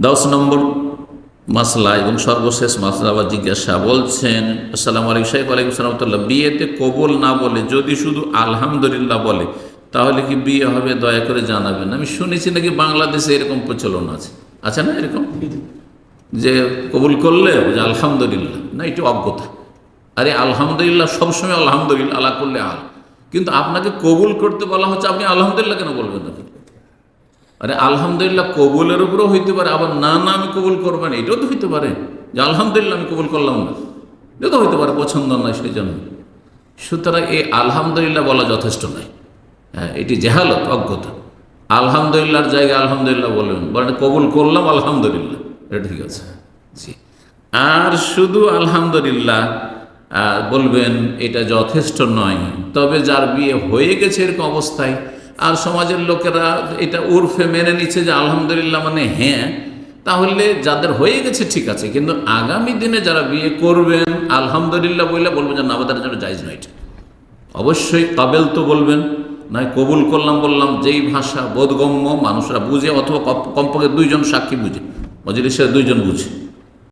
10 নম্বর মাসলা এবং সর্বশেষ মাসলা বা জিজ্ঞাসা বলছেন, আসসালামু আলাইকুম শাইখ। ওয়ালাইকুম সালাম। বিয়েতে কবুল না বলে যদি শুধু আলহামদুলিল্লাহ বলে তাহলে কি বিয়ে হবে? দয়া করে জানাবেন। আমি শুনেছি নাকি বাংলাদেশে এরকম প্রচলন আছে না এরকম, যে কবুল করলে যে আলহামদুলিল্লাহ, না এটি অজ্ঞতা। আরে আলহামদুলিল্লাহ সবসময় আলহামদুলিল্লাহ আলা করলে আল, কিন্তু আপনাকে কবুল করতে বলা হচ্ছে, আপনি আলহামদুলিল্লাহ কেন বলবেন না? আরে আলহামদুলিল্লাহ কবুলের উপরেও হইতে পারে, আবার না আমি কবুল করবো না এটাও তো হইতে পারে, যে আলহামদুলিল্লাহ আমি কবুল করলাম না, এটা তো হইতে পারে পছন্দ নয় সেই জন্য। সুতরাং এই আলহামদুলিল্লাহ বলা যথেষ্ট নয়। হ্যাঁ, এটি জেহালত, অজ্ঞতা। আলহামদুলিল্লাহর জায়গায় আলহামদুলিল্লাহ বলবেন, বলেন কবুল করলাম আলহামদুলিল্লাহ, এটা ঠিক আছে। জি, আর শুধু আলহামদুলিল্লাহ বলবেন এটা যথেষ্ট নয়। তবে যার বিয়ে হয়ে গেছে এরকম অবস্থায়, আর সমাজের লোকেরা এটা উর্ফে মেনে নিচ্ছে যে আলহামদুলিল্লাহ মানে হ্যাঁ, তাহলে যাদের হয়ে গেছে ঠিক আছে, কিন্তু আগামী দিনে যারা বিয়ে করবেন আলহামদুলিল্লাহ বলবেন যে না, আমাদের জন্য জায়েজ নয় এটা। অবশ্যই কাবেল তো বলবেন, নয় কবুল করলাম বললাম যেই ভাষা বোধগম্য মানুষরা বুঝে, অথবা কমপক্ষে 2 জন সাক্ষী বুঝে, মজলিসের 2 জন বুঝে।